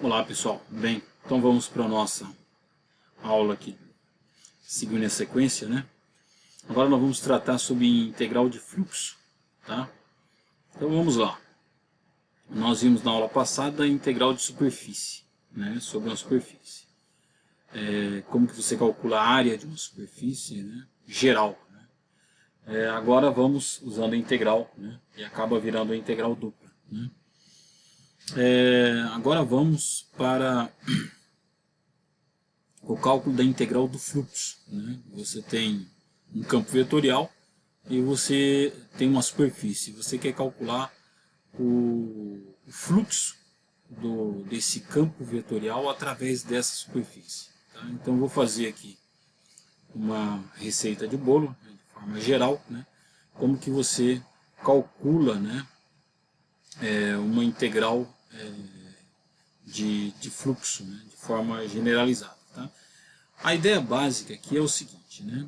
Olá pessoal, bem, então vamos para a nossa aula aqui, seguindo a sequência, né? Agora nós vamos tratar sobre integral de fluxo, tá? Então vamos lá. Nós vimos na aula passada a integral de superfície, né? Sobre uma superfície. Como que você calcula a área de uma superfície, né? Geral, né? Agora vamos usando a integral, né? E acaba virando a integral dupla, né? Agora vamos para o cálculo da integral do fluxo, né? Você tem um campo vetorial e você tem uma superfície. Você quer calcular o fluxo desse campo vetorial através dessa superfície. Tá? Então vou fazer aqui uma receita de bolo, né, de forma geral, né? Como que você calcula, né, uma integral de fluxo, né, de forma generalizada. Tá? A ideia básica aqui é o seguinte, né?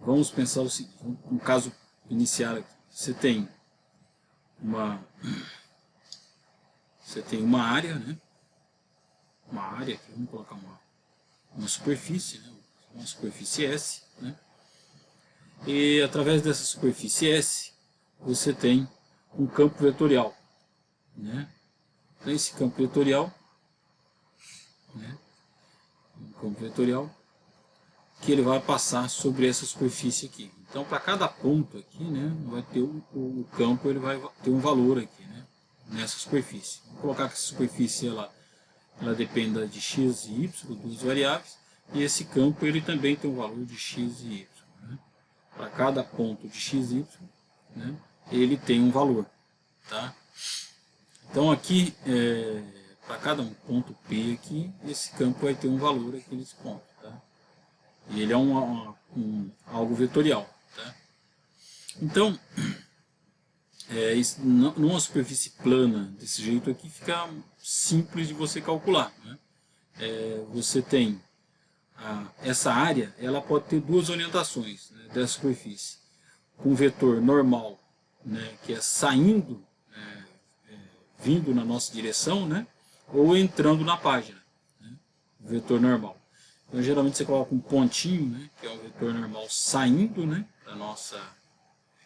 Vamos pensar o seguinte, um caso inicial aqui. Você tem uma área, né? Uma área aqui, vamos colocar uma superfície, né? Uma superfície S, né? E através dessa superfície S, você tem um campo vetorial, né? Então esse campo vetorial, né? Um campo vetorial que ele vai passar sobre essa superfície aqui. Então, para cada ponto aqui, né, vai ter o campo, ele vai ter um valor aqui, né, nessa superfície. Vou colocar que essa superfície ela dependa de x e y, duas variáveis, e esse campo ele também tem um valor de x e y. Né? Para cada ponto de x e y, né, ele tem um valor. Tá? Então, aqui, para cada um ponto P aqui, esse campo vai ter um valor aqui nesse ponto. Tá? E ele é algo vetorial. Tá? Então, numa superfície plana desse jeito aqui, fica simples de você calcular. Né? Você tem essa área, ela pode ter duas orientações, né, dessa superfície. Com um vetor normal, né, que é saindo, vindo na nossa direção, né, ou entrando na página. Né, o vetor normal. Então, geralmente você coloca um pontinho, né, que é o vetor normal saindo, né, da nossa...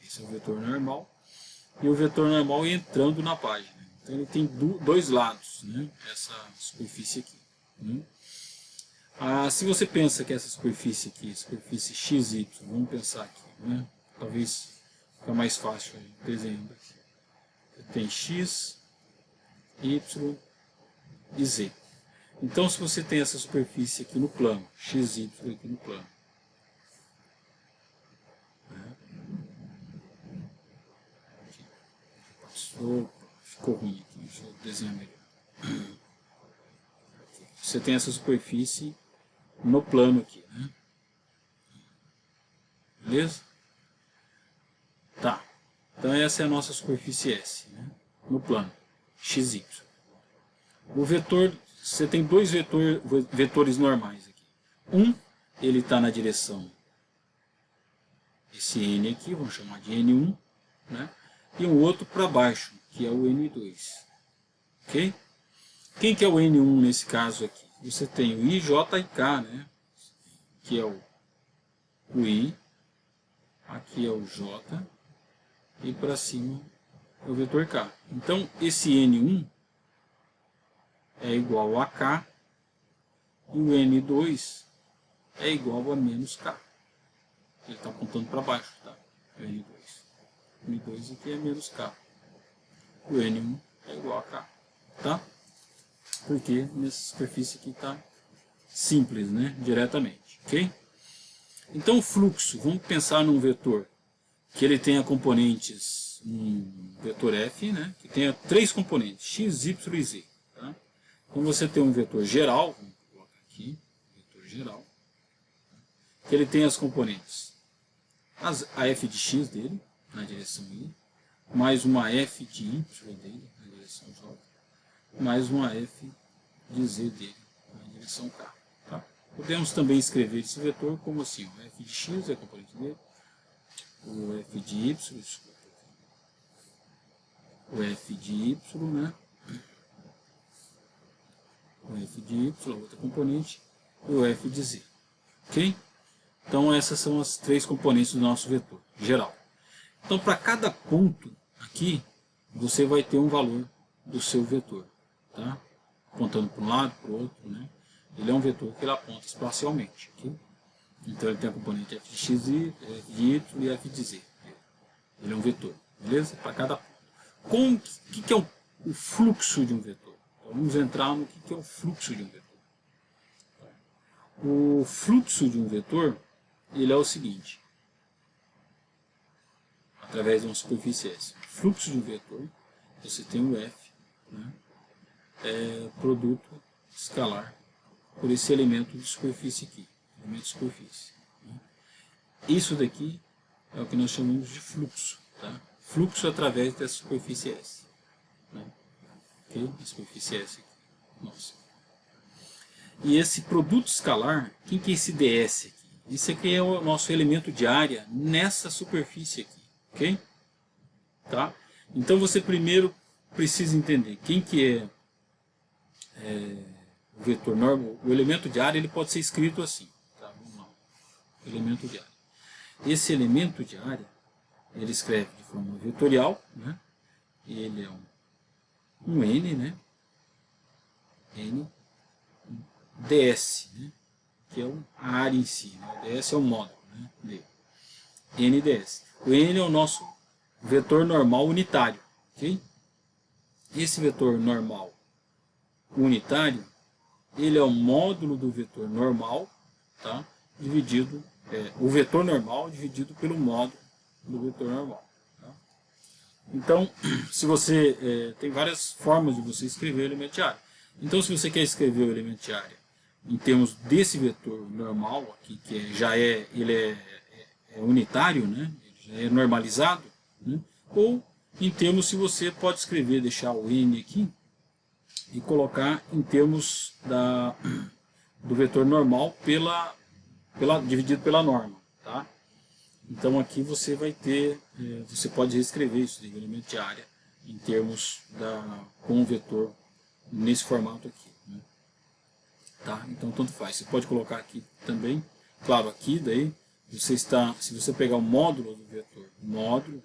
Esse é o vetor normal. E o vetor normal entrando na página. Então ele tem dois lados, né, essa superfície aqui. Né. Se você pensa que essa superfície aqui, superfície XY, vamos pensar aqui, né, talvez fica mais fácil desenhando aqui. Você tem X, Y e Z. Então, se você tem essa superfície aqui no plano, XY aqui no plano, ficou ruim aqui, deixa eu desenhar melhor. Você tem essa superfície no plano aqui, né? Beleza? Tá. Então essa é a nossa superfície S, né? No plano, XY. O vetor, você tem dois vetores normais aqui. Um, ele está na direção, esse N aqui, vamos chamar de N1, né? E um outro para baixo, que é o N2. Ok? Quem que é o N1 nesse caso aqui? Você tem o I, J e K, né? Que é o I, aqui é o J, e para cima é o vetor K. Então, esse N1 é igual a K, e o N2 é igual a menos K. Ele está apontando para baixo, tá? O N2. O N2 aqui é menos K. O N1 é igual a K. Tá? Porque nessa superfície aqui está simples, né? Diretamente. Ok? Então o fluxo, vamos pensar num vetor que ele tenha componentes, um vetor F, né? Que tenha três componentes, x, y e z. Tá? Então você tem um vetor geral, vamos colocar aqui, vetor geral, que ele tem as componentes, a f de x dele, na direção y, mais uma f de y dele, na direção j, mais uma f de z dele, na direção k. Tá? Podemos também escrever esse vetor como assim, o f de x é a componente dele, o f de y, desculpa, o f de y, né? f de y, a outra componente, e o f de z. Ok? Então essas são as três componentes do nosso vetor geral. Então para cada ponto aqui, você vai ter um valor do seu vetor. Tá? Apontando para um lado, para o outro. Né? Ele é um vetor que ele aponta espacialmente. Okay? Então ele tem a componente f de x, f de y e f de z. Ele é um vetor. Beleza? Para cada ponto. O que é o fluxo de um vetor? Então, vamos entrar no que é o fluxo de um vetor. O fluxo de um vetor, ele é o seguinte. Através de uma superfície S. O fluxo de um vetor, você tem o F, né, produto escalar por esse elemento de superfície aqui. Elemento de superfície. Né. Isso daqui é o que nós chamamos de fluxo. Tá? Fluxo através da superfície S. Né. Okay? A superfície S aqui. Nossa. E esse produto escalar, quem que é esse ds aqui? Isso aqui é o nosso elemento de área nessa superfície aqui. Ok? Tá? Então você primeiro precisa entender quem que o vetor normal. O elemento de área ele pode ser escrito assim. Tá? Vamos lá. Elemento de área. Esse elemento de área ele escreve de forma vetorial. Né? Ele é um N, né? N ds, né? Que é a área em si. Né? ds é o módulo, né? D. NDS. O N é o nosso vetor normal unitário. Okay? Esse vetor normal unitário, ele é o módulo do vetor normal, tá? Dividido, o vetor normal dividido pelo módulo do vetor normal. Tá? Então, se você tem várias formas de você escrever o elemento de área. Então, se você quer escrever o elemento de área em termos desse vetor normal aqui, que ele é unitário, né? Ele já é normalizado, né? Ou em termos, se você pode escrever, deixar o N aqui e colocar em termos do vetor normal dividido pela norma. Tá? Então aqui você vai ter, você pode reescrever isso de elemento de área em termos com o vetor nesse formato aqui. Né? Tá? Então tanto faz. Você pode colocar aqui também, claro, aqui daí se você pegar o módulo do vetor, módulo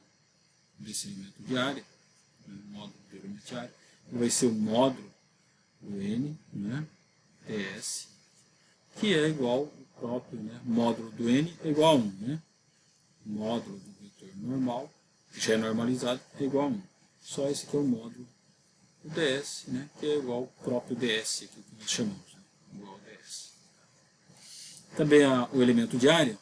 desse elemento de área, né, módulo do elemento de área, vai ser o módulo do N, né, ds, que é igual ao próprio, né, módulo do N é igual a 1, né, módulo do vetor normal, que já é normalizado, é igual a 1. Só esse aqui é o módulo do ds, né, que é igual ao próprio ds, aqui, que nós chamamos, né, igual ao ds. Também o elemento de área,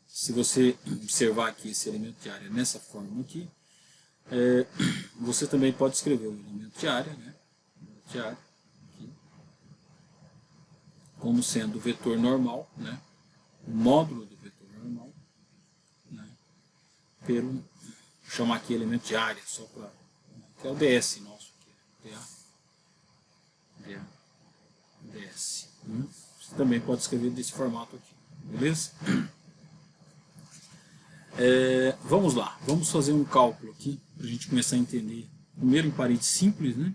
se você observar aqui esse elemento de área nessa forma aqui, você também pode escrever o elemento de área, né? De área aqui, como sendo o vetor normal, né? O módulo do vetor normal, né? Vou chamar aqui elemento de área, só para. Que é o ds nosso aqui, ds. Você também pode escrever desse formato aqui, beleza? Vamos lá, vamos fazer um cálculo aqui para a gente começar a entender. Primeiro em parede simples, né?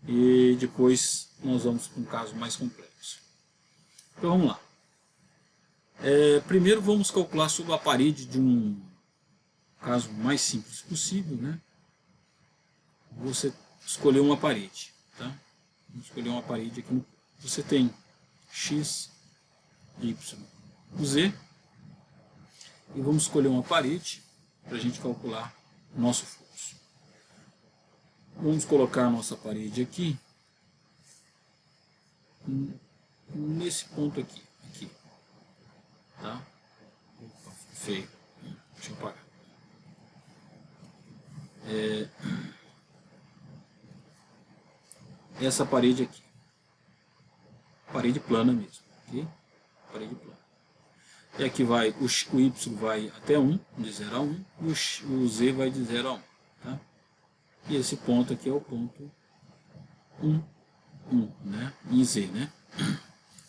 E depois nós vamos para um caso mais complexo. Então vamos lá. Primeiro vamos calcular sobre a parede de um caso mais simples possível, né? Você escolheu uma parede, tá? Vamos escolher uma parede aqui. Você tem x, y, z. E vamos escolher uma parede para a gente calcular o nosso fluxo. Vamos colocar a nossa parede aqui, nesse ponto aqui. Tá? Opa, feio. Deixa eu apagar. Essa parede aqui. Parede plana mesmo. Okay? Parede plana. E aqui vai, o y vai até 1, de 0 a 1, e o z vai de 0 a 1. Tá? E esse ponto aqui é o ponto 1, né? Em z, né?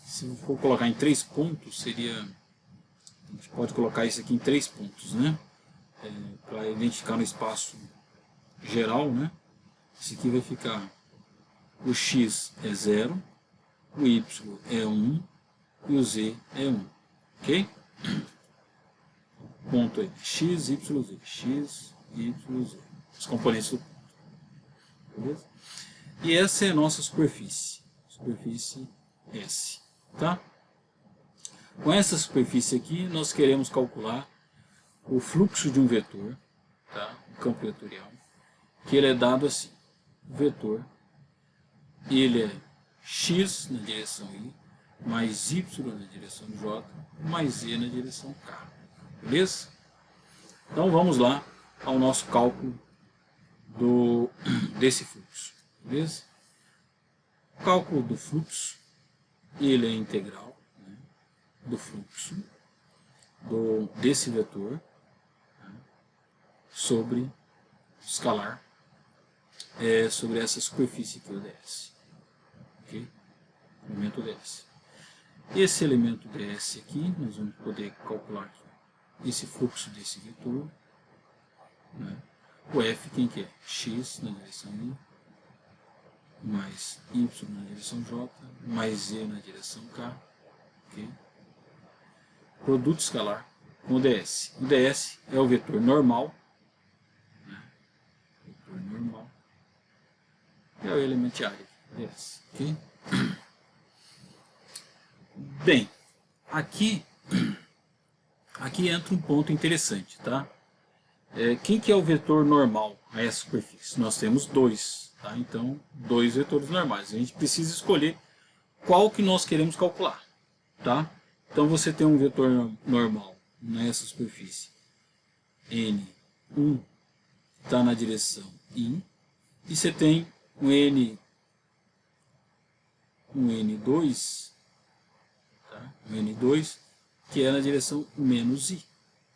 Se eu for colocar em 3 pontos, seria... A gente pode colocar isso aqui em 3 pontos, né? Para identificar no espaço geral, né? Esse aqui vai ficar o x é 0, o y é 1 e o z é 1. Ok? Ponto aí. X, Y, Z. X, Y, Z. Os componentes do ponto. Beleza? E essa é a nossa superfície. Superfície S. Tá? Com essa superfície aqui, nós queremos calcular o fluxo de um vetor, tá? Um campo vetorial, que ele é dado assim. O vetor, ele é x na direção y, mais y na direção j, mais z na direção k. Beleza? Então vamos lá ao nosso cálculo desse fluxo. Beleza? O cálculo do fluxo, ele é integral, né, do fluxo desse vetor, né, sobre o escalar, sobre essa superfície aqui, o ds. Ok? Elemento ds. Esse elemento ds aqui, nós vamos poder calcular aqui, esse fluxo desse vetor, né? O f, quem que é? X na direção y, mais y na direção j, mais z na direção k. Okay? Produto escalar com o ds. O ds é o vetor normal, né? Vetor normal, é o elemento de área, ds. Okay? Bem, aqui entra um ponto interessante, tá? Quem que é o vetor normal a essa superfície? Nós temos dois, tá? Então, dois vetores normais. A gente precisa escolher qual que nós queremos calcular, tá? Então, você tem um vetor normal nessa superfície, N1, está na direção I, e você tem um N2, tá? Um N2, que é na direção menos I,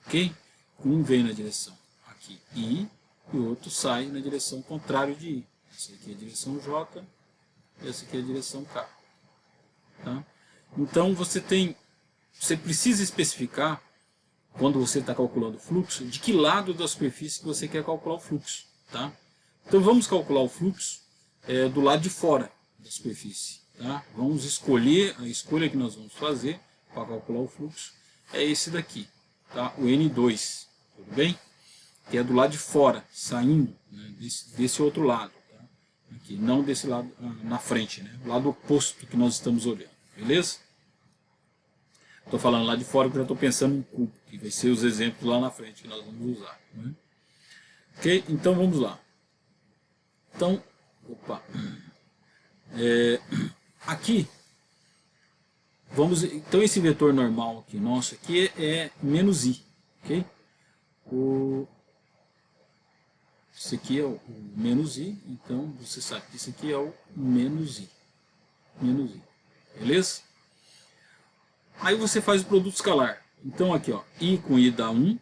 ok? Um vem na direção aqui I, e o outro sai na direção contrária de I. Essa aqui é a direção J, essa aqui é a direção K. Tá? Então você precisa especificar, quando você está calculando o fluxo, de que lado da superfície que você quer calcular o fluxo. Tá? Então vamos calcular o fluxo do lado de fora da superfície. Tá? Vamos escolher, a escolha que nós vamos fazer para calcular o fluxo é esse daqui, tá? O N2, tudo bem? Que é do lado de fora, saindo, né, desse outro lado. Tá? Aqui, não desse lado na frente, né? O lado oposto que nós estamos olhando, beleza? Estou falando lá de fora porque já estou pensando em cubo, que vai ser os exemplos lá na frente que nós vamos usar. Né? Ok? Então vamos lá. Então, opa. Aqui, então esse vetor normal aqui, nosso aqui é menos i, ok? Esse aqui é o menos i, então você sabe que esse aqui é o menos i, beleza? Aí você faz o produto escalar. Então aqui, ó, i com i dá 1,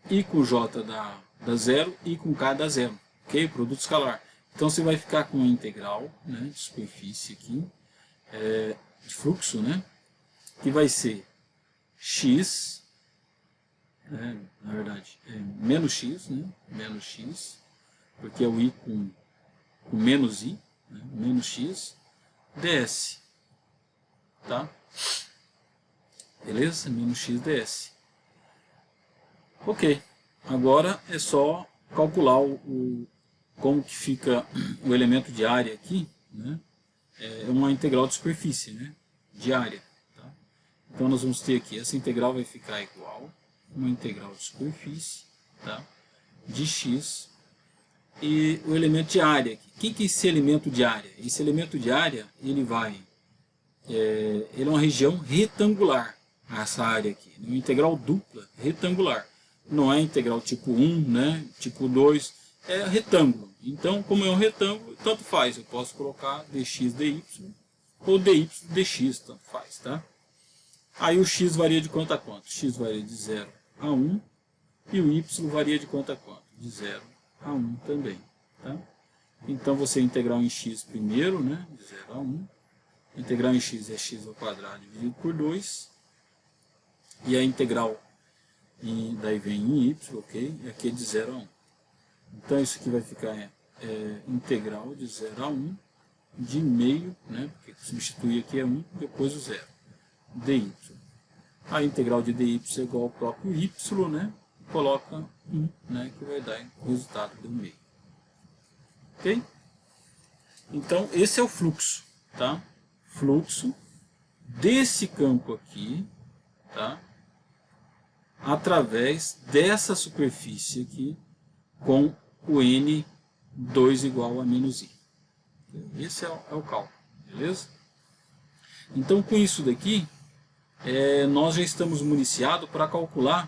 i com j dá 0, i com k dá 0, ok? Produto escalar. Então você vai ficar com a integral, né, de superfície aqui, de fluxo, né, que vai ser x, na verdade, menos x, né, menos x, porque é o i com menos i, né, menos x, ds, tá? Beleza? Menos x ds. Ok, agora é só calcular como que fica o elemento de área aqui, né? É uma integral de superfície, né? De área. Tá? Então nós vamos ter aqui, essa integral vai ficar igual a uma integral de superfície, tá? De x, e o elemento de área. O que é esse elemento de área? Esse elemento de área, ele é uma região retangular, essa área aqui, uma integral dupla retangular. Não é integral tipo 1, né? Tipo 2, é retângulo. Então, como é um retângulo, tanto faz. Eu posso colocar dx dy ou dy dx, tanto faz, tá? Aí o x varia de quanto a quanto? X varia de 0 a 1 e o y varia de quanto a quanto? De 0 a 1 também, tá? Então você integral em x primeiro, né? De 0 a 1. Integral em x é x ao quadrado dividido por 2. E a integral, daí vem em y, ok? E aqui é de 0 a 1. Então isso aqui vai ficar integral de 0 a 1 de meio, né? Porque substituir aqui é 1, depois o 0. dy. A integral de dy é igual ao próprio y, né? Coloca 1, né? Que vai dar o resultado do meio. Ok? Então, esse é o fluxo, tá? Fluxo desse campo aqui, tá? Através dessa superfície aqui, com o N2 igual a menos I. Esse é o cálculo, beleza? Então, com isso daqui, nós já estamos municiados para calcular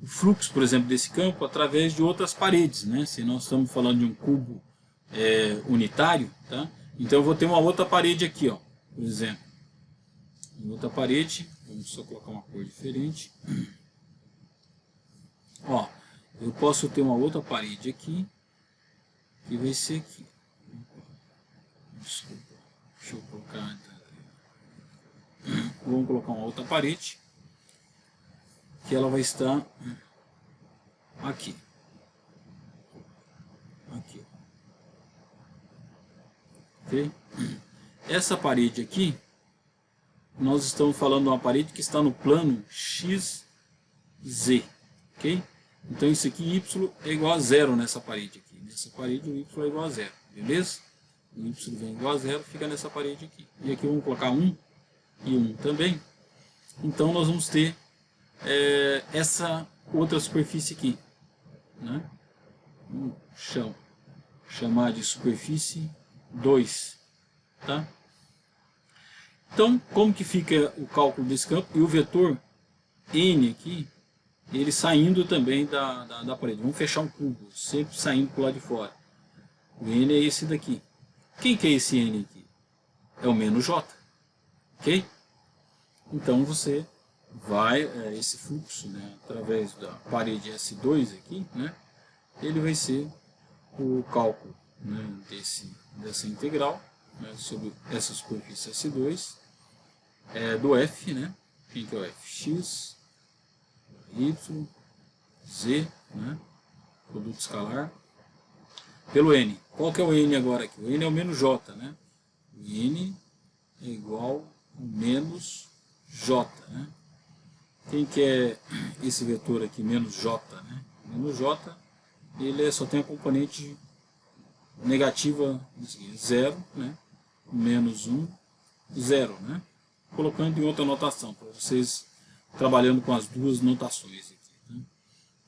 o fluxo, por exemplo, desse campo através de outras paredes, né? Se nós estamos falando de um cubo unitário, tá? Então eu vou ter uma outra parede aqui, ó, por exemplo. Uma outra parede, vamos só colocar uma cor diferente. Ó, eu posso ter uma outra parede aqui, que vai ser aqui. Desculpa, deixa eu colocar. Vamos colocar uma outra parede, que ela vai estar aqui. Aqui. Ok? Essa parede aqui, nós estamos falando de uma parede que está no plano XZ. Ok? Então isso aqui, y é igual a 0 nessa parede aqui. Nessa parede o y é igual a 0. Beleza? O y vem igual a 0, fica nessa parede aqui. E aqui vamos colocar 1 e 1 também. Então nós vamos ter essa outra superfície aqui, né? Vamos chamar de superfície 2, tá? Então, como que fica o cálculo desse campo? E o vetor n aqui, ele saindo também da parede. Vamos fechar um cubo, sempre saindo para o lado de fora. O n é esse daqui. Quem que é esse n aqui? É o menos j, ok? Então você vai, esse fluxo, né, através da parede S2 aqui, né, ele vai ser o cálculo, né, dessa integral, né, sobre essa superfície S2, do f, né, quem que é o f? X, y, z, né, produto escalar, pelo n. Qual que é o n agora aqui? O n é o menos j, né? O n é igual a menos j, né? Quem que é esse vetor aqui, menos j, né? Menos j, ele só tem a componente negativa 0, né? Menos 1, 0, né? Colocando em outra notação, para vocês trabalhando com as duas notações aqui, né?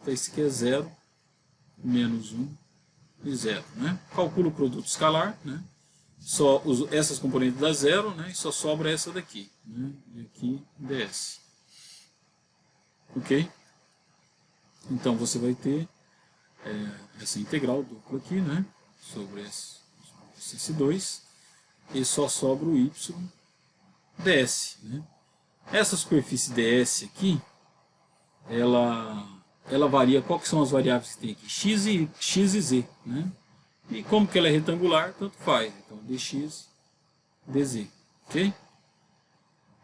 Então esse aqui é 0, menos 1 e 0, né? Calcula o produto escalar, né? Só essas componentes dá 0, né? E só sobra essa daqui, né? E aqui ds. Ok? Então você vai ter essa integral dupla aqui, né? Sobre esse S2, e só sobra o y ds, né? Essa superfície ds aqui, ela varia. Qual que são as variáveis que tem aqui? X e z, né? E como que ela é retangular, tanto faz. Então dx, dz, ok?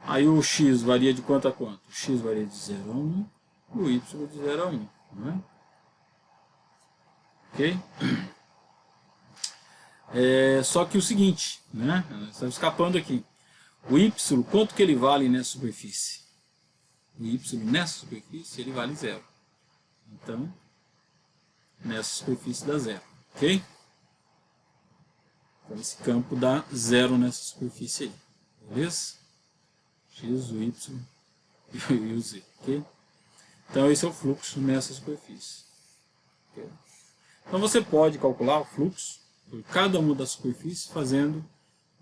Aí o x varia de quanto a quanto? O x varia de 0 a 1, o y de 0 a 1, né? Ok? Só que o seguinte, né? Estamos escapando aqui. O y, quanto que ele vale nessa superfície? O y nessa superfície, ele vale 0. Então, nessa superfície dá 0, ok? Então esse campo dá 0 nessa superfície aí, beleza? X, o y e o z, ok? Então esse é o fluxo nessa superfície. Okay? Então você pode calcular o fluxo por cada uma das superfícies fazendo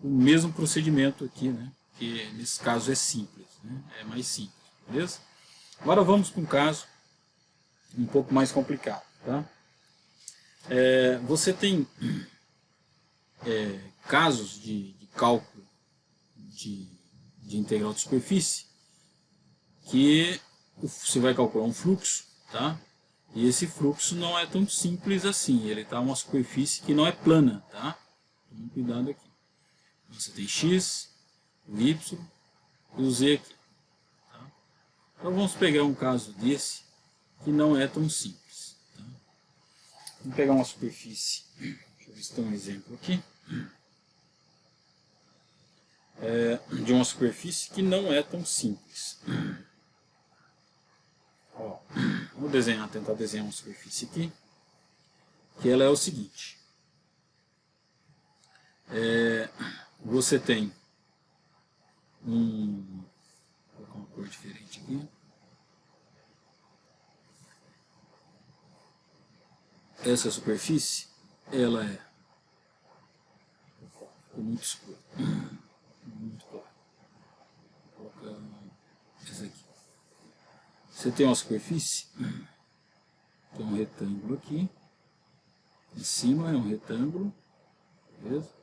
o mesmo procedimento aqui, né? Que nesse caso é simples, né? É mais simples, beleza? Agora vamos para um caso um pouco mais complicado, tá? Você tem casos de cálculo de integral de superfície que você vai calcular um fluxo, tá? E esse fluxo não é tão simples assim, ele está uma superfície que não é plana, tá? Tome cuidado aqui. Você tem x, o y e o z aqui, tá? Então vamos pegar um caso desse que não é tão simples, tá? Vamos pegar uma superfície, deixa eu ver se tem um exemplo aqui. de uma superfície que não é tão simples. Ó, vou tentar desenhar uma superfície aqui, que ela é o seguinte. Você tem vou colocar uma cor diferente aqui. Essa superfície, ela ficou muito escura, muito clara. Vou colocar essa aqui. Você tem uma superfície, tem um retângulo aqui, em cima é um retângulo, beleza?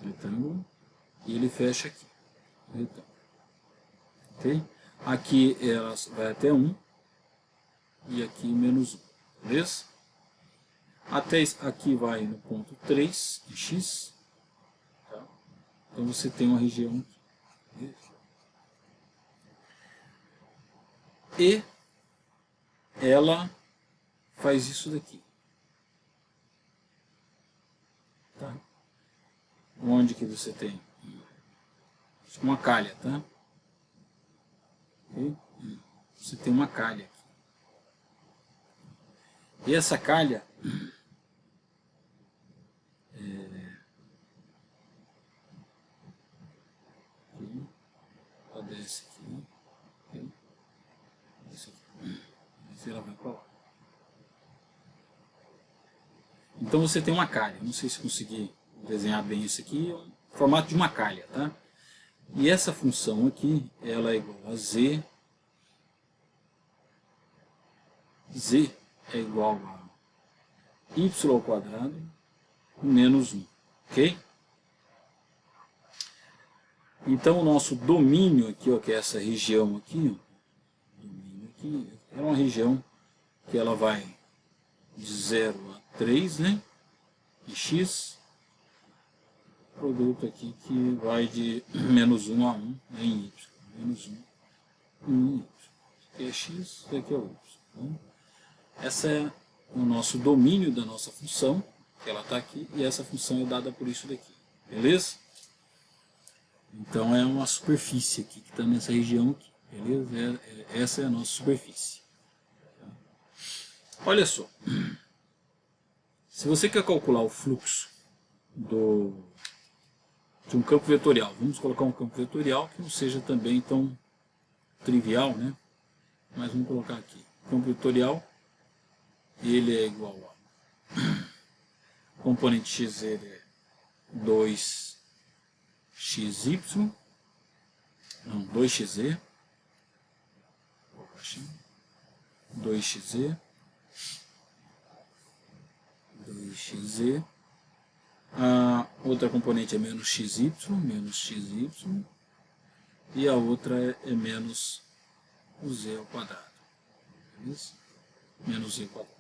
Retângulo, e ele fecha aqui, retângulo, ok? Aqui ela vai até 1, e aqui menos 1, beleza? Até aqui vai no ponto 3, em x, tá? Então você tem uma região aqui, e ela faz isso daqui, tá? Onde que você tem uma calha, tá? Okay? Você tem uma calha aqui. E essa calha ela desce aqui, okay? Desce aqui. E ela vai para lá. Então você tem uma calha. Não sei se consegui desenhar bem isso aqui. É um formato de uma calha, tá? E essa função aqui, ela é igual a z. Z é igual a y ao quadrado menos 1, ok? Então o nosso domínio aqui, ó, que é essa região aqui, ó, domínio aqui, é uma região que ela vai de 0 a 3, né? Em x, produto aqui que vai de menos 1 a 1, né, em y, menos 1 em y. Isso aqui é x, isso aqui é y. Então, essa é o nosso domínio da nossa função, que ela está aqui, e essa função é dada por isso daqui, beleza? Então é uma superfície aqui, que está nessa região aqui, beleza? Essa é a nossa superfície. Olha só, se você quer calcular o fluxo de um campo vetorial, vamos colocar um campo vetorial que não seja também tão trivial, né? Mas vamos colocar aqui, campo vetorial, ele é igual a componente x é 2xy, não, 2xz, 2xz, 2xz, a outra componente é menos xy, e a outra é menos o z ao quadrado, beleza? Menos z ao quadrado.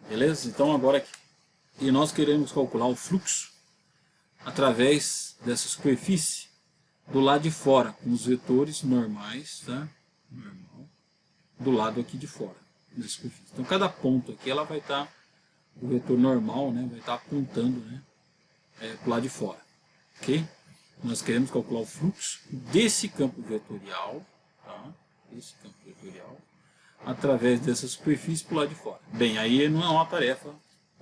Beleza? Então agora aqui. E nós queremos calcular o fluxo através dessa superfície do lado de fora, com os vetores normais, tá? Normal, do lado aqui de fora da superfície. Então cada ponto aqui ela vai estar, o vetor normal, né, vai estar apontando, né, para o lado de fora. Ok? Nós queremos calcular o fluxo desse campo vetorial, tá? Esse campo vetorial, através dessa superfície para o lado de fora. Bem, aí não é uma tarefa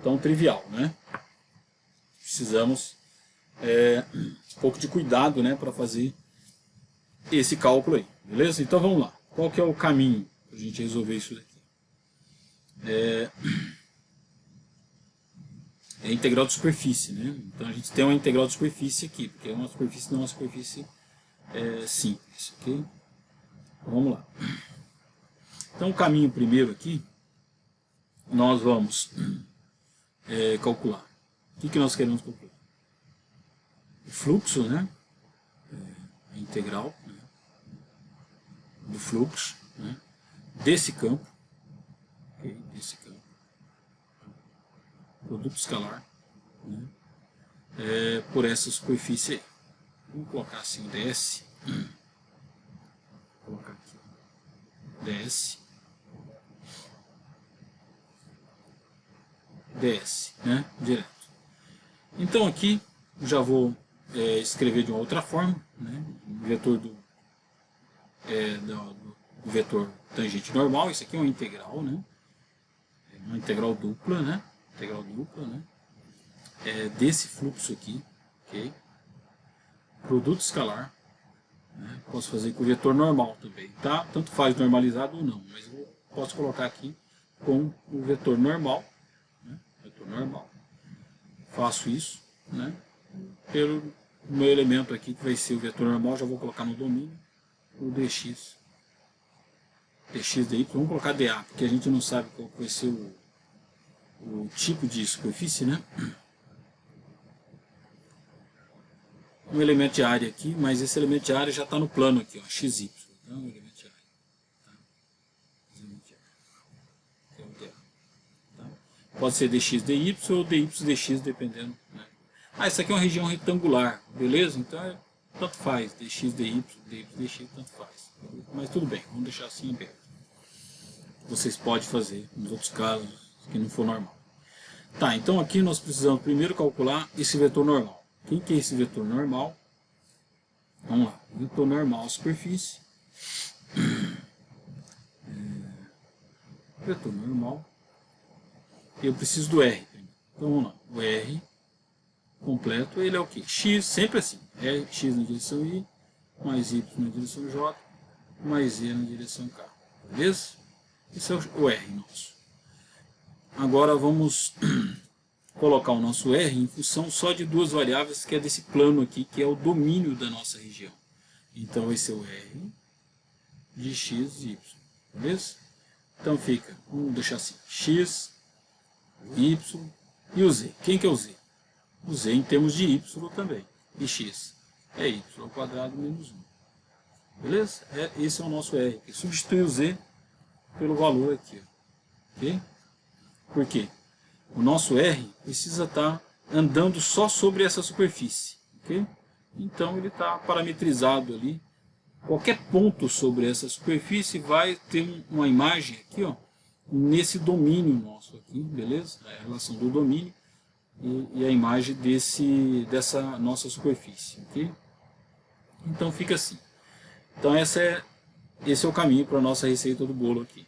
tão trivial, né? Precisamos um pouco de cuidado, né, para fazer esse cálculo aí, beleza? Então vamos lá. Qual que é o caminho para a gente resolver isso daqui? É a integral de superfície, né? Então a gente tem uma integral de superfície aqui, porque uma superfície não é uma superfície simples, ok? Então, vamos lá. Então o caminho primeiro aqui, nós vamos calcular. O que nós queremos calcular? O fluxo, né? A integral, né, do fluxo, né, desse campo, okay, desse campo, produto escalar, né, por essa superfície aí. Vamos colocar assim, ds, vou colocar aqui, ds, né, direto. Então aqui já vou escrever de uma outra forma, né? O vetor do vetor tangente normal. Isso aqui é uma integral, né? Uma integral dupla, né? Integral dupla, né? Desse fluxo aqui, ok? Produto escalar, né? Posso fazer com o vetor normal também, tá? Tanto faz normalizado ou não, mas eu posso colocar aqui com o vetor normal, né? Vetor normal. Faço isso, né? Pelo meu elemento aqui que vai ser o vetor normal, já vou colocar no domínio o dx, dy, vamos colocar dA, porque a gente não sabe qual vai ser o tipo de superfície, né? Um elemento de área aqui, mas esse elemento de área já está no plano aqui, ó, xy. Então, elemento de área. Tá? Elemento de área. Que é o dA. Tá? Pode ser dx dy ou dy dx, dependendo. Né? Isso aqui é uma região retangular, beleza? Então, tanto faz, dx dy, dy dx, tanto faz. Mas tudo bem, vamos deixar assim aberto. Vocês podem fazer nos outros casos que não for normal. Tá, então aqui nós precisamos primeiro calcular esse vetor normal. Quem que é esse vetor normal? Vamos lá, vetor normal superfície. Vetor normal. Eu preciso do R. Então vamos lá, o R completo, ele é o que? X, sempre assim. É x na direção Y, mais Y na direção J, mais Z na direção K. Beleza? Esse é o R nosso. Agora vamos colocar o nosso R em função só de duas variáveis, que é desse plano aqui, que é o domínio da nossa região. Então vai ser o R de x e y. Beleza? Então fica, vamos deixar assim, x, y e o z. Quem que é o z? O z em termos de y também. E x é y ao quadrado menos 1. Beleza? Esse é o nosso R. Substitui o z pelo valor aqui. Ok? Por quê? O nosso R precisa estar andando só sobre essa superfície. Okay? Então ele está parametrizado ali. Qualquer ponto sobre essa superfície vai ter uma imagem aqui, ó, nesse domínio nosso aqui, beleza? A relação do domínio e a imagem dessa nossa superfície. Okay? Então fica assim. Então esse é o caminho para a nossa receita do bolo aqui.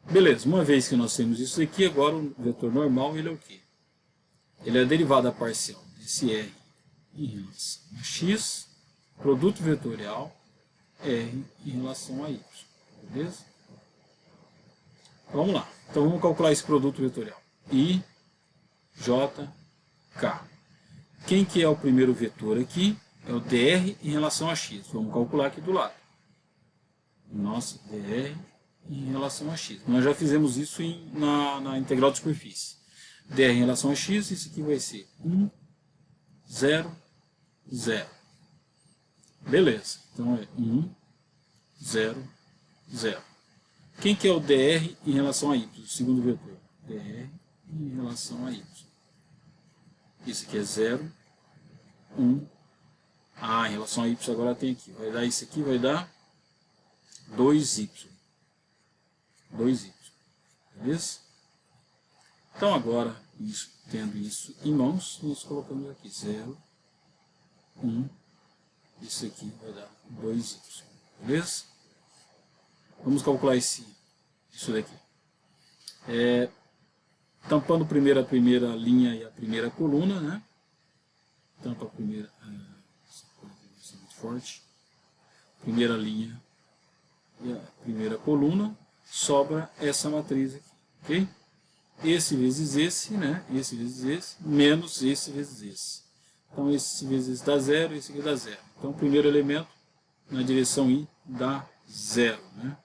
Beleza, uma vez que nós temos isso aqui, agora o vetor normal ele é o quê? Ele é a derivada parcial desse R em relação a x, produto vetorial, R em relação a y. Beleza? Vamos lá. Então vamos calcular esse produto vetorial. I, J, K. Quem que é o primeiro vetor aqui? É o dr em relação a x. Vamos calcular aqui do lado. Nossa, dr em relação a x. Nós já fizemos isso na integral de superfície. dr em relação a x, isso aqui vai ser 1, 0, 0. Beleza. Então é 1, 0, 0. Quem que é o dr em relação a y? O segundo vetor. dr em relação a y. Isso aqui é 0, 1. Em relação a y agora tem aqui. Vai dar isso aqui, vai dar 2y. 2y. Beleza? Então agora, tendo isso em mãos, nós colocamos aqui 0, 1. Isso aqui vai dar 2y. Beleza? Vamos calcular isso daqui. Tampando primeiro a primeira linha e a primeira coluna, né? Tampa a primeira. Muito forte. Primeira linha e a primeira coluna. Sobra essa matriz aqui. Ok? Esse vezes esse, né? Esse vezes esse, menos esse vezes esse. Então esse vezes esse dá 0, esse aqui dá 0. Então o primeiro elemento na direção I dá 0, né?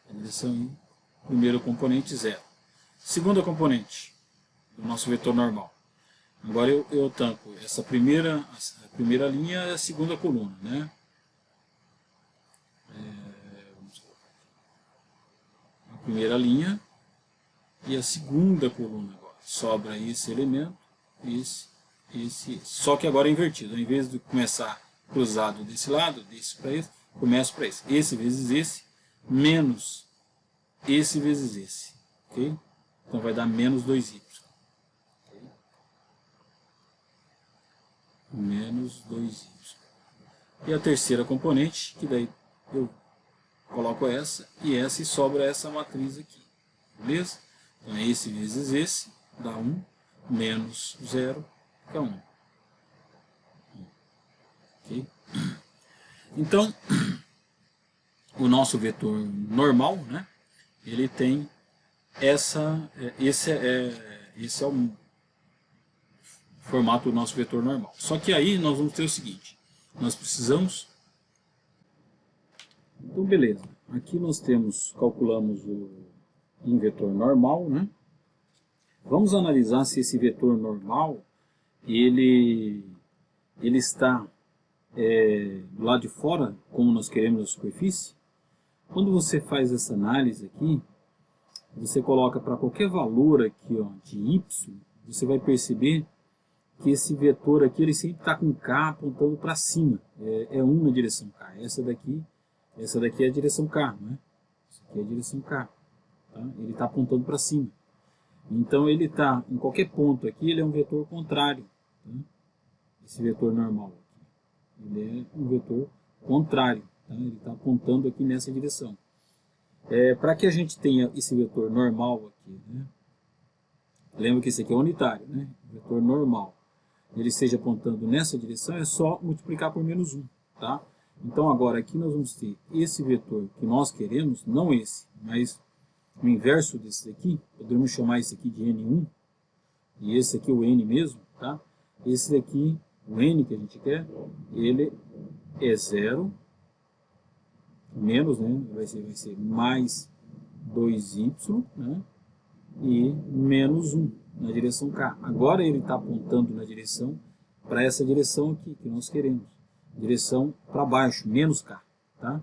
Na direção I, primeiro componente 0. Segunda componente do nosso vetor normal. Agora eu tampo essa primeira linha e a segunda coluna, né? A primeira linha e a segunda coluna agora. Sobra esse elemento, esse. Só que agora é invertido. Ao invés de começar cruzado desse lado, desse para esse, começo para esse. Esse vezes esse, menos esse vezes esse. Ok? Então vai dar menos 2y. menos 2y. E a terceira componente, que daí eu coloco essa e sobra essa matriz aqui. Beleza? Então esse vezes esse dá 1, menos 0 fica 1. Ok? Então, o nosso vetor normal, né, ele tem esse é o formato do nosso vetor normal. Só que aí nós vamos ter o seguinte, nós precisamos... Então beleza, aqui nós calculamos um vetor normal, né? Vamos analisar se esse vetor normal, ele está do lado de fora, como nós queremos na superfície. Quando você faz essa análise aqui, você coloca para qualquer valor aqui, ó, de y, você vai perceber que esse vetor aqui ele sempre está com k apontando para cima. É 1 na direção k. Essa daqui é a direção k, né? Essa aqui é a direção k. Tá? Ele está apontando para cima. Então ele está, em qualquer ponto aqui, ele é um vetor contrário. Tá? Esse vetor normal aqui. Ele é um vetor contrário. Tá? Ele está apontando aqui nessa direção. Para que a gente tenha esse vetor normal aqui, né? Lembra que esse aqui é unitário, né? Vetor normal. Ele esteja apontando nessa direção, é só multiplicar por menos 1. Tá? Então agora aqui nós vamos ter esse vetor que nós queremos, não esse, mas o inverso desse daqui, podemos chamar esse aqui de N1, e esse aqui o N mesmo, tá? Esse daqui, o N que a gente quer, ele é 0, menos, né? Vai ser mais 2y, né? E menos 1 na direção k. Agora ele está apontando na direção, para essa direção aqui que nós queremos. Direção para baixo, menos k. Tá?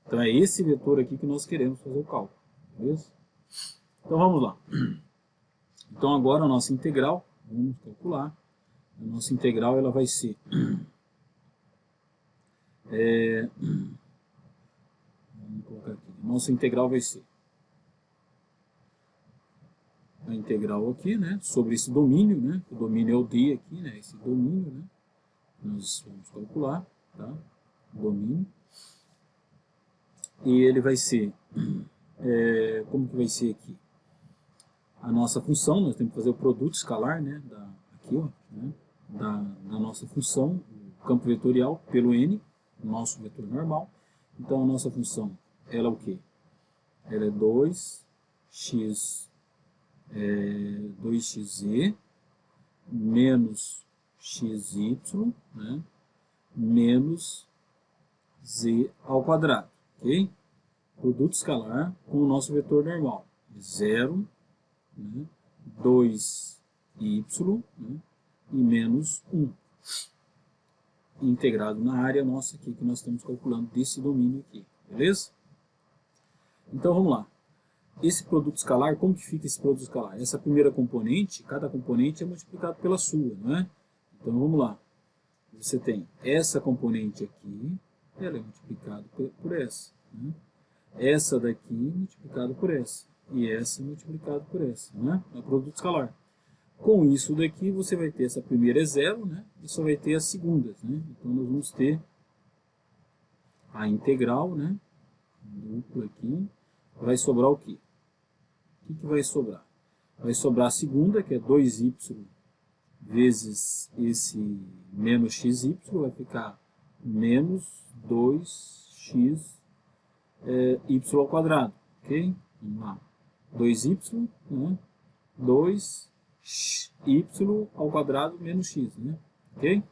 Então é esse vetor aqui que nós queremos fazer o cálculo. Beleza? Então vamos lá. Então agora a nossa integral, vamos calcular. A nossa integral ela vai ser... vamos colocar aqui. A nossa integral vai ser a integral aqui, né, sobre esse domínio, né, o domínio é o D aqui, né, esse domínio, né, nós vamos calcular, tá, domínio, e ele vai ser, como que vai ser aqui? A nossa função, nós temos que fazer o produto escalar, né, aqui, ó, né, da nossa função, o campo vetorial pelo n, o nosso vetor normal. Então a nossa função, ela é o quê? Ela é 2x 2xz menos xy, né, menos z ao quadrado, ok? Produto escalar com o nosso vetor normal, 0, né, 2y, né, e menos 1, integrado na área nossa aqui que nós estamos calculando desse domínio aqui, beleza? Então vamos lá. Esse produto escalar, como que fica esse produto escalar? Essa primeira componente, cada componente é multiplicado pela sua, né? Então vamos lá. Você tem essa componente aqui, ela é multiplicada por essa, né? Essa daqui multiplicada por essa, e essa multiplicada por essa, né? É o produto escalar. Com isso daqui você vai ter essa primeira é 0, né? E só vai ter as segundas, né? Então nós vamos ter a integral, né? Dupla aqui. Vai sobrar o quê? O que vai sobrar? Vai sobrar a segunda, que é 2y vezes esse menos xy, vai ficar menos 2x y ao quadrado, ok? Vamos lá. 2y, né? 2y ao quadrado menos x, né? Ok?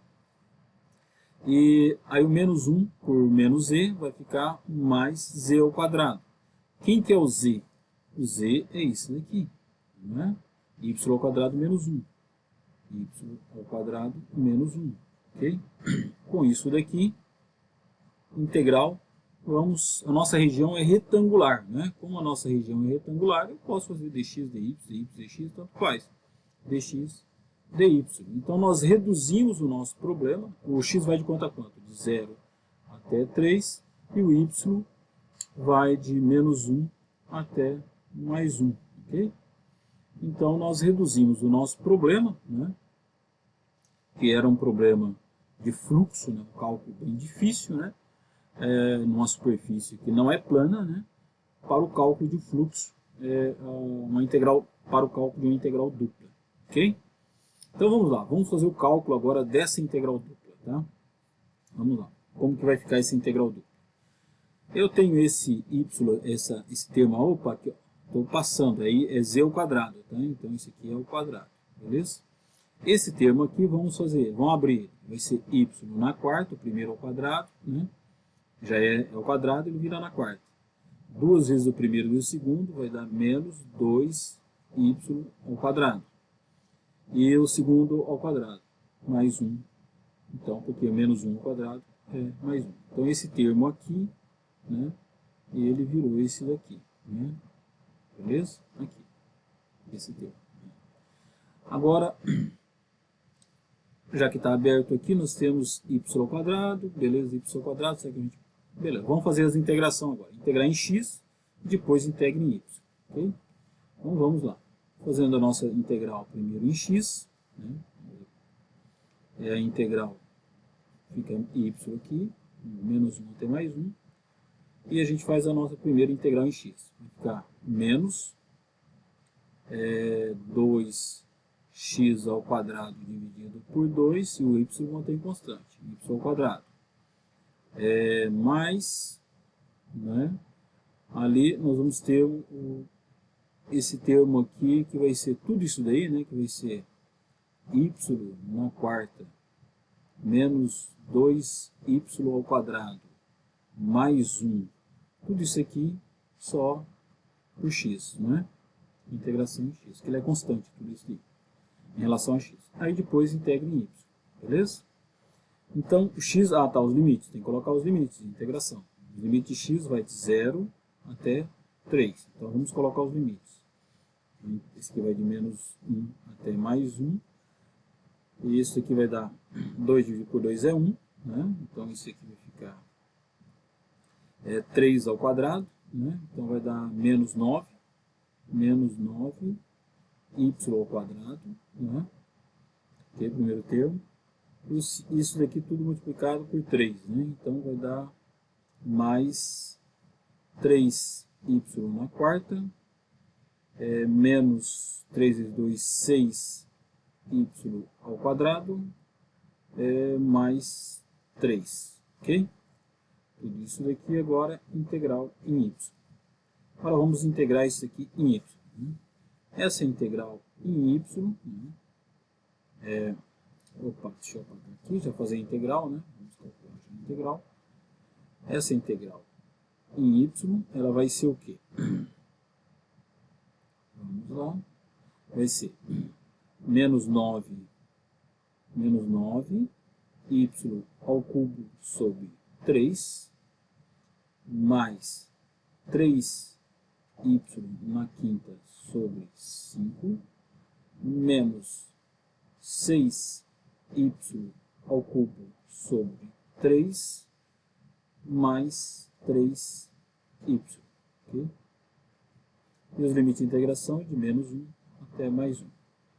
E aí o menos 1 por menos z vai ficar mais z ao quadrado. Quem que é o z? O z é isso daqui, né? Y ao quadrado menos 1. Y ao quadrado menos 1. Ok? Com isso daqui, integral, a nossa região é retangular, né? Como a nossa região é retangular, eu posso fazer dx, dy, dx, tanto faz. Dx, dy. Então nós reduzimos o nosso problema. O x vai de quanto a quanto? De 0 até 3. E o y vai de menos 1 até mais 1, ok? Então nós reduzimos o nosso problema, né? que era um problema de fluxo, né, um cálculo bem difícil, né, numa superfície que não é plana, né, para o cálculo de fluxo, uma integral, para o cálculo de uma integral dupla. Ok? Então vamos lá, vamos fazer o cálculo agora dessa integral dupla. Tá? Vamos lá, como que vai ficar essa integral dupla? Eu tenho esse y, esse termo, opa, aqui, estou passando, aí é z ao quadrado, tá? Então esse aqui é o quadrado, beleza? Esse termo aqui vamos fazer, vamos abrir, vai ser y na quarta, o primeiro ao quadrado, né? Já é ao quadrado, ele vira na quarta. Duas vezes o primeiro vezes o segundo vai dar menos 2y ao quadrado. E o segundo ao quadrado, mais 1. Então, porque menos 1 ao quadrado é mais 1. Então esse termo aqui, né, ele virou esse daqui. Né? Beleza? Aqui. Esse termo. Agora, já que está aberto aqui, nós temos y ao quadrado, beleza? Y ao quadrado, será que a gente... Beleza, vamos fazer as integrações agora. Integrar em x, depois integre em y. Ok? Então vamos lá. Fazendo a nossa integral primeiro em x, né? É a integral, fica y aqui, menos 1 até mais 1. E a gente faz a nossa primeira integral em x. Vai ficar menos 2x ao quadrado dividido por 2, e o y mantém constante, y ao quadrado. Mais, né, ali nós vamos ter esse termo aqui, que vai ser tudo isso daí, né, que vai ser y na quarta menos 2y ao quadrado mais 1. Tudo isso aqui só por x, né? Integração em x, que ele é constante, tudo isso aqui, em relação a x. Aí depois integra em y, beleza? Então, o x, tá, os limites, tem que colocar os limites de integração. O limite de x vai de 0 até 3. Então, vamos colocar os limites. Esse aqui vai de menos 1 até mais 1. E isso aqui vai dar 2 dividido por 2 é 1. Né? Então, isso aqui vai ficar 3 ao quadrado. Né? Então, vai dar menos 9. Menos 9 y ao quadrado. Né? Ok, primeiro termo. Isso daqui tudo multiplicado por 3. Né? Então, vai dar mais 3y na quarta. Menos 3 vezes 2, 6y ao quadrado, mais 3, ok? Tudo isso daqui agora integral em y. Agora vamos integrar isso aqui em y. Né? Essa integral em y, né? Opa, deixa eu apagar aqui, já fazer a integral, né? Vamos calcular a integral. Essa integral em y, ela vai ser o quê? Vamos lá. Vai ser menos 9 y ao cubo sobre 3, mais 3y na quinta sobre 5, menos 6y ao cubo sobre 3, mais 3y. Okay? E os limites de integração de menos 1 até mais 1.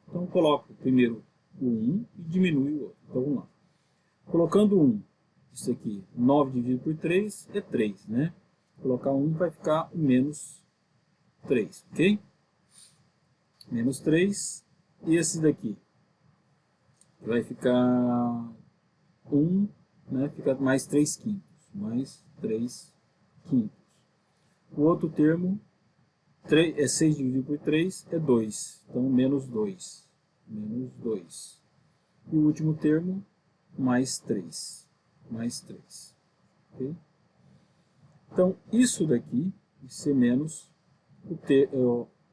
Então, coloco primeiro o 1 e diminui o outro. Então, vamos lá. Colocando 1, isso aqui, 9 dividido por 3 é 3, né? Colocar 1 vai ficar o menos 3, ok? Menos 3. E esse daqui vai ficar 1, né? Fica mais 3 quintos. Mais 3 quintos. O outro termo, 6 dividido por 3 é 2. Então, menos 2. Menos 2. E o último termo, mais 3. Mais 3. Okay? Então, isso daqui vai ser menos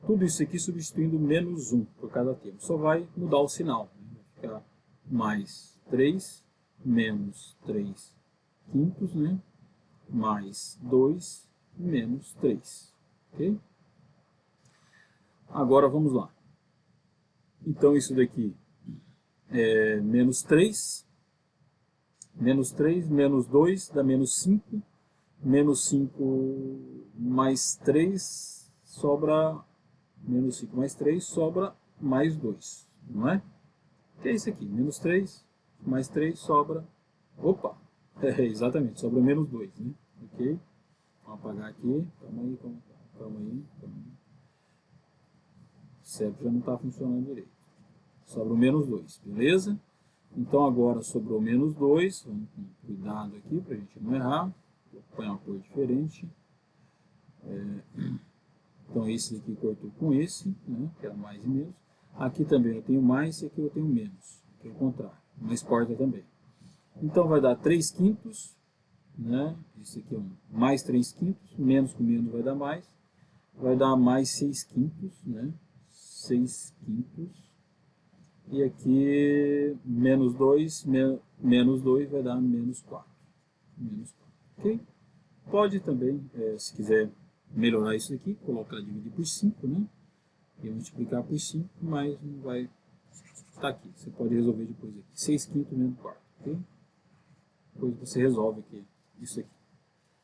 tudo isso aqui substituindo menos 1 por cada termo. Só vai mudar o sinal. Né? Vai ficar mais 3, menos 3 quintos, né? Mais 2, menos 3. Ok? Agora vamos lá. Então isso daqui é menos 3. Menos 3, menos 2 dá menos 5. Menos 5 mais 3 sobra... Menos 5 mais 3 sobra mais 2. Não é? O que é isso aqui? Menos 3 mais 3 sobra, opa, exatamente, sobra menos 2, né? Ok? Vamos apagar aqui, calma aí, calma aí. O cérebro já não está funcionando direito. Sobra o menos 2, beleza? Então agora sobrou menos 2, vamos com cuidado aqui para a gente não errar. Vou pôr uma cor diferente. Então esse aqui cortou com esse, né, que era mais e menos. Aqui também eu tenho mais e aqui eu tenho menos, que é o contrário, mas porta também. Então vai dar 3 quintos, né? Esse aqui é um mais 3 quintos, menos com menos vai dar mais 6 quintos, né? 6 quintos. E aqui menos 2, menos 2 vai dar menos 4. Menos 4, ok? Pode também, se quiser melhorar isso aqui, colocar, dividir por 5, né? E multiplicar por 5, mas não vai estar aqui. Você pode resolver depois aqui. 6 quintos menos 4, ok? Depois você resolve aqui, isso aqui.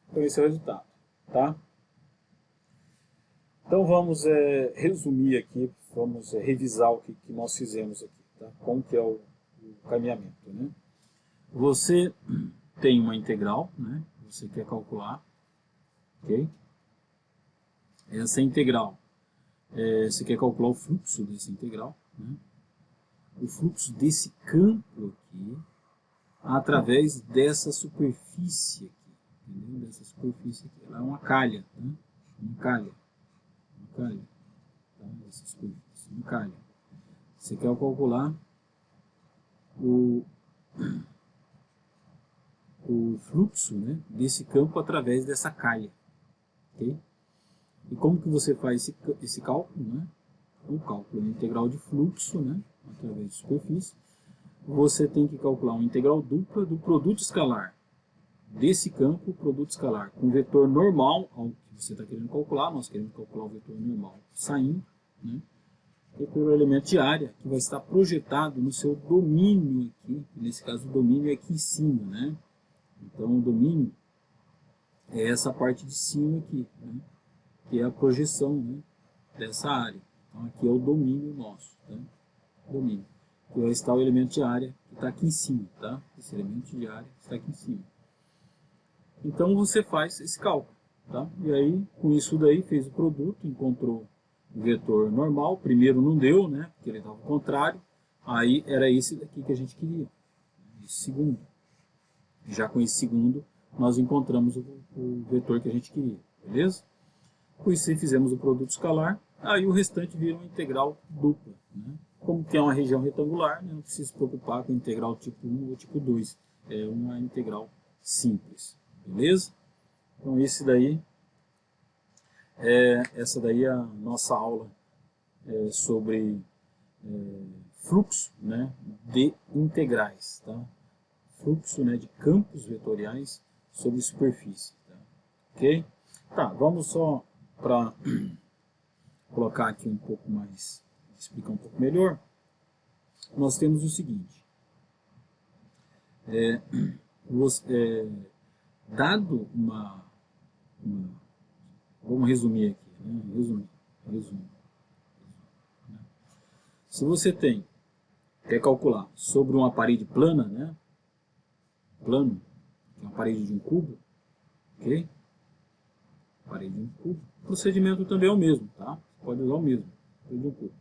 Então esse é o resultado, tá? Então vamos resumir aqui, vamos revisar o que nós fizemos aqui, tá? Como que é o caminhamento, né? Você tem uma integral, né? Você quer calcular, ok? Essa integral, você quer calcular o fluxo dessa integral, né? O fluxo desse campo aqui, através dessa superfície aqui, entendeu? Dessa superfície aqui, ela é uma calha, né? Uma calha, tá? Essa superfície, uma calha. Você quer calcular o fluxo, né, desse campo através dessa calha, ok? E como que você faz esse cálculo, né? O cálculo integral de fluxo, né, através de superfície. Você tem que calcular uma integral dupla do produto escalar desse campo, produto escalar, com vetor normal ao que você está querendo calcular. Nós queremos calcular o vetor normal saindo, né? E pelo elemento de área, que vai estar projetado no seu domínio aqui. Nesse caso, o domínio é aqui em cima, né? Então, o domínio é essa parte de cima aqui, né? Que é a projeção, né, dessa área. Então, aqui é o domínio nosso, tá? Domínio. Que vai estar o elemento de área que está aqui em cima, tá? Esse elemento de área está aqui em cima. Então, você faz esse cálculo, tá? E aí, com isso daí, fez o produto, encontrou o vetor normal. Primeiro não deu, né? Porque ele estava ao contrário. Aí, era esse daqui que a gente queria. Esse segundo. Já com esse segundo, nós encontramos o vetor que a gente queria, beleza? Com isso aí fizemos o produto escalar, aí o restante vira uma integral dupla, né? Como que é uma região retangular, né, não precisa se preocupar com integral tipo 1 ou tipo 2, é uma integral simples, beleza? Então essa daí é a nossa aula sobre fluxo, né, de integrais, tá? Fluxo, né, de campos vetoriais sobre superfície, tá? Ok? Tá, vamos só para colocar aqui um pouco mais, explicar um pouco melhor. Nós temos o seguinte, dado vamos resumir aqui, né? Resumir. Se você quer calcular sobre uma parede plana, né? Plano, que é uma parede de um cubo, ok? Parede de um cubo. O procedimento também é o mesmo, tá? Você pode usar o mesmo, parede de um cubo.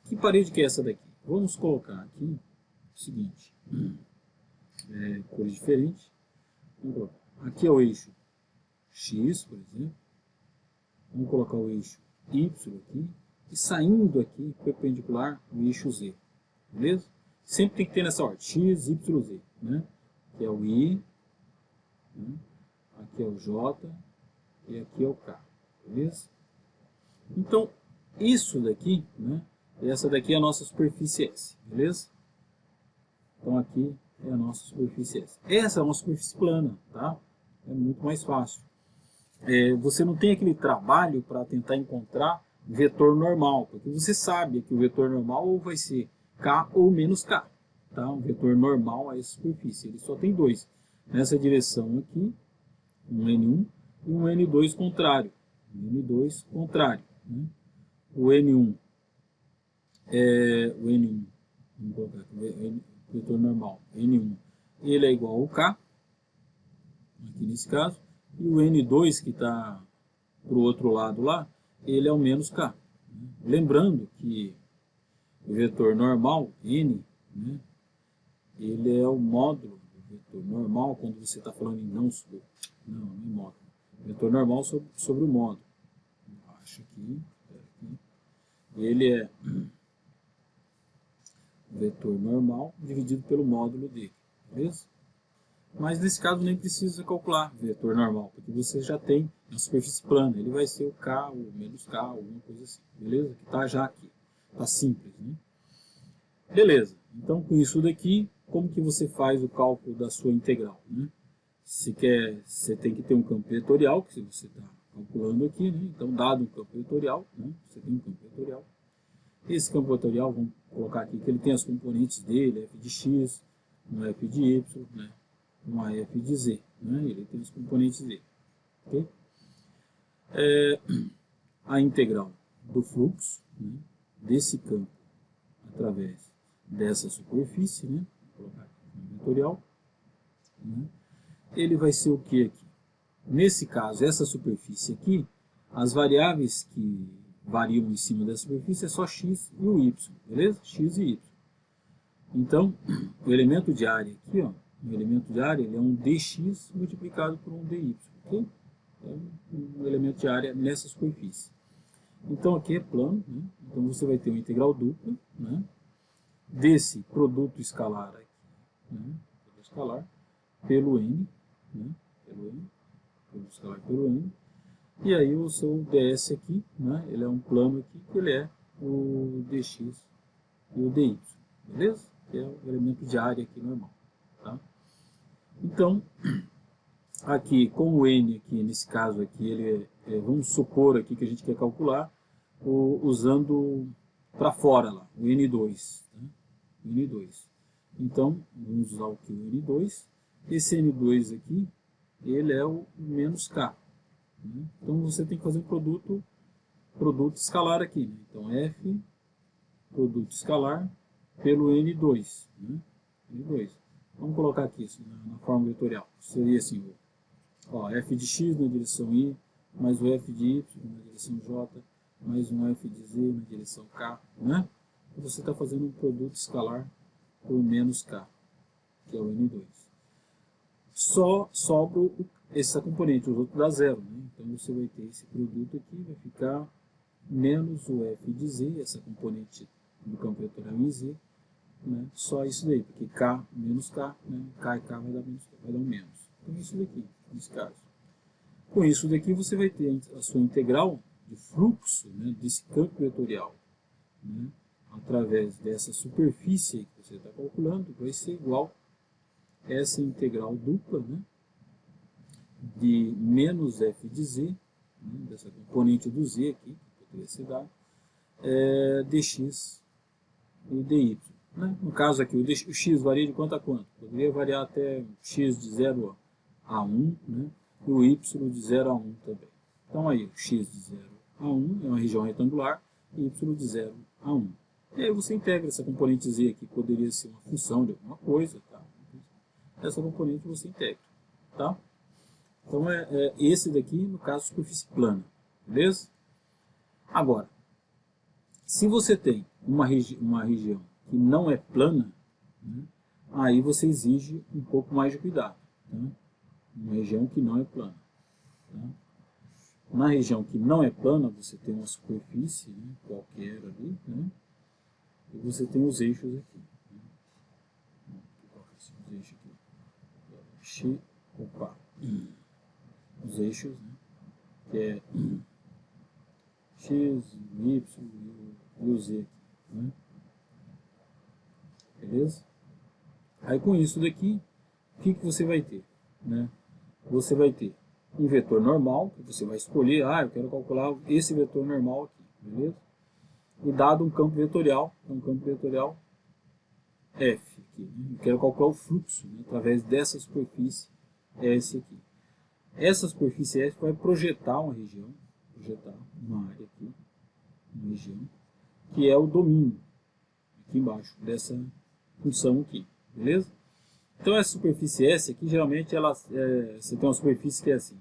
Que parede que é essa daqui? Vamos colocar aqui o seguinte, cores diferentes. Aqui é o eixo X, por exemplo. Vamos colocar o eixo Y aqui. E saindo aqui, perpendicular, o eixo Z. Beleza? Sempre tem que ter nessa ordem, X, Y, Z. Né? Aqui é o I, né? Aqui é o J e aqui é o K. Beleza? Então, isso daqui, né? Essa daqui é a nossa superfície S. Beleza? Então aqui é a nossa superfície S. Essa é uma superfície plana, tá? É muito mais fácil. Você não tem aquele trabalho para tentar encontrar vetor normal, porque você sabe que o vetor normal ou vai ser K ou menos K. Tá? Um vetor normal a essa superfície. Ele só tem dois. Nessa direção aqui, um N1 e um N2 contrário. Um N2 contrário. Né? O N1 vamos colocar aqui, vetor normal, N1, ele é igual ao K, aqui nesse caso, e o N2 que está para o outro lado lá, ele é o menos K. Lembrando que o vetor normal, N, né, ele é o módulo do vetor normal, quando você está falando em não é módulo. Vetor normal sobre o módulo. Acho aqui, ele é vetor normal dividido pelo módulo dele, beleza? Mas nesse caso nem precisa calcular vetor normal, porque você já tem na superfície plana, ele vai ser o K, o menos K, alguma coisa assim, beleza? Que está já aqui, está simples, né? Beleza, então com isso daqui, como que você faz o cálculo da sua integral, né? Você tem que ter um campo vetorial, que você está calculando aqui, né? Então dado um campo vetorial, né? Você tem um campo vetorial. Esse campo vetorial, vamos colocar aqui que ele tem as componentes dele, f de x, um f de y, né? Uma f de z, né? Ele tem os componentes dele, ok? A integral do fluxo, né, desse campo através dessa superfície, né? Vou colocar aqui no vetorial, né? Ele vai ser o que aqui? Nesse caso, essa superfície aqui, as variáveis que variam em cima da superfície é só x e o y, beleza? X e y. Então, o elemento de área aqui, ó, o elemento de área ele é um dx multiplicado por um dy, ok? É um elemento de área nessa superfície. Então aqui é plano, né? Então você vai ter uma integral dupla, né? Desse produto escalar aqui, né? Produto escalar pelo n, né? Produto escalar pelo n. E aí o seu ds aqui, né? Ele é um plano aqui que ele é o dx e o dy, beleza? Que é o elemento de área aqui normal, tá? Então, aqui, com o n aqui, nesse caso aqui, ele vamos supor aqui que a gente quer calcular usando para fora lá, o N2, tá? O N2. Então, vamos usar aqui o N2. Esse N2 aqui, ele é o menos K, né? Então, você tem que fazer um produto escalar aqui, né? Então, F, produto escalar, pelo N2, né? N2. Vamos colocar aqui isso na forma vetorial. Seria assim, ó, f de x na direção y, mais o f de y na direção j, mais um f de z na direção k, né? E você está fazendo um produto escalar por menos k, que é o N2. Só sobra essa componente, os outros dá zero, né? Então você vai ter esse produto aqui, vai ficar menos o f de z, essa componente do campo vetorial em z, né? Só isso daí, porque k menos k, né? K e k vai dar um menos. Então isso daqui, nesse caso. Com isso daqui você vai ter a sua integral de fluxo, né, desse campo vetorial, né, através dessa superfície que você está calculando, vai ser igual a essa integral dupla, né, de menos f de z, né, dessa componente do z aqui, que poderia ser dado, dx e dy. Né? No caso aqui, o x varia de quanto a quanto? Poderia variar até x de 0 a 1, né? E o y de 0 a 1 também. Então aí, o x de 0 a 1 é uma região retangular, e y de 0 a 1. E aí você integra essa componente z aqui, poderia ser uma função de alguma coisa, tá? Essa componente você integra, tá? Então esse daqui, no caso, superfície plana, beleza? Agora, se você tem uma região que não é plana, né, aí você exige um pouco mais de cuidado, tá? Uma região que não é plana, tá? Na região que não é plana, você tem uma superfície, né, qualquer ali, né, e você tem os eixos aqui. Né? Os eixos aqui. Os eixos, né, que é x, y e o z aqui, né? Beleza? Aí com isso daqui, o que você vai ter? Né? Você vai ter um vetor normal, que você vai escolher, eu quero calcular esse vetor normal aqui, beleza? E dado um campo vetorial, F aqui, né? Eu quero calcular o fluxo, né, através dessa superfície S aqui. Essa superfície S vai projetar uma região, uma área aqui, que é o domínio, aqui embaixo, dessa função aqui, beleza? Então essa superfície S aqui, geralmente você tem uma superfície que é assim,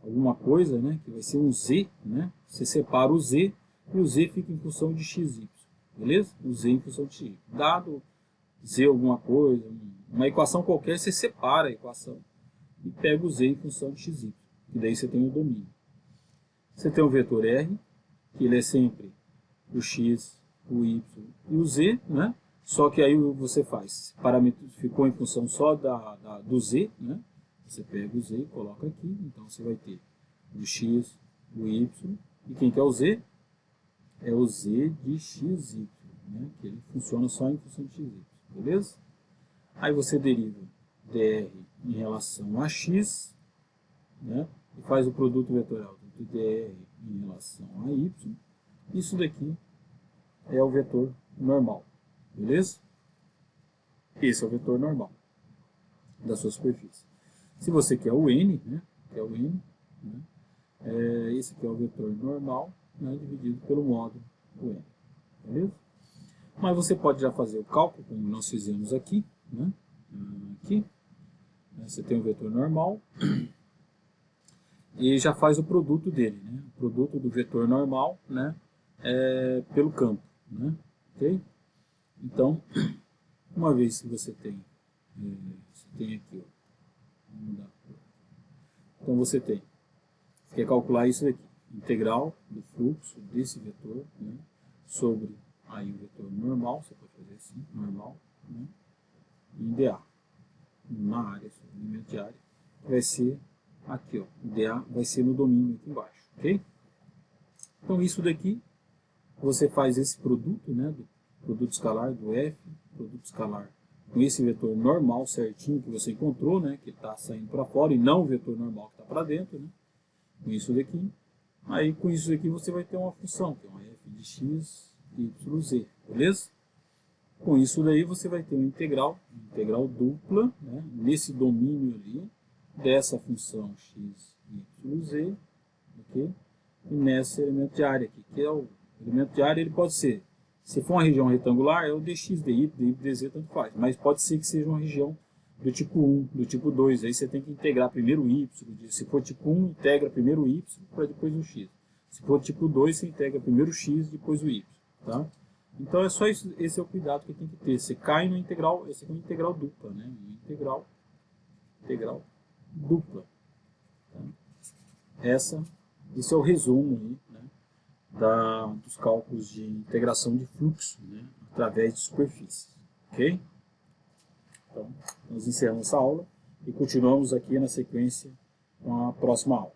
alguma coisa, né, que vai ser um Z, né? Você separa o Z e o Z fica em função de XY, beleza? O Z em função de XY. Dado Z alguma coisa, uma equação qualquer, você separa a equação e pega o Z em função de XY, e daí você tem o domínio. Você tem o vetor R, que ele é sempre o X, o Y e o Z, né? Só que aí você faz, parâmetro ficou em função só do Z, né? Você pega o Z e coloca aqui, então você vai ter o X, o Y, e quem que é o Z? É o Z de XY, né? Que ele funciona só em função de XY, beleza? Aí você deriva dr em relação a x, né? E faz o produto vetorial do dr em relação a y. Isso daqui é o vetor normal, beleza? Esse é o vetor normal da sua superfície. Se você quer o n, né? Né? Esse aqui é o vetor normal, né? Dividido pelo módulo do n, beleza? Mas você pode já fazer o cálculo, como nós fizemos aqui, né? Aqui, né? Você tem o vetor normal e já faz o produto dele, né? O produto do vetor normal, né? Pelo campo, né? Ok? Então, uma vez que você tem aqui, ó, vamos mudar. Então você quer calcular isso daqui, integral do fluxo desse vetor, né? Sobre aí o vetor normal, você pode fazer assim, normal, né? Em dA, na área, elemento de área, vai ser aqui, ó, o dA vai ser no domínio aqui embaixo, ok? Então isso daqui, você faz esse produto, né, do produto escalar do F, produto escalar com esse vetor normal certinho que você encontrou, né, que está saindo para fora e não o vetor normal que está para dentro, né, com isso daqui. Aí com isso daqui você vai ter uma função, que é uma f de x, y, z, beleza? Com isso daí você vai ter uma integral dupla, né, nesse domínio ali, dessa função x, y, z, ok? E nesse elemento de área aqui, que é o elemento de área, ele pode ser, se for uma região retangular, é o dx, dy, dz, tanto faz, mas pode ser que seja uma região do tipo 1, do tipo 2, aí você tem que integrar primeiro o y, se for tipo 1, integra primeiro o y, para depois o x. Se for tipo 2, você integra primeiro o x, depois o y, tá? Então é só isso, esse é o cuidado que tem que ter, você cai no integral, esse aqui é uma integral dupla, né? Uma integral dupla, tá? Esse é o resumo aí, né, dos cálculos de integração de fluxo, né, através de superfície, ok? Então, nós encerramos essa aula e continuamos aqui na sequência com a próxima aula.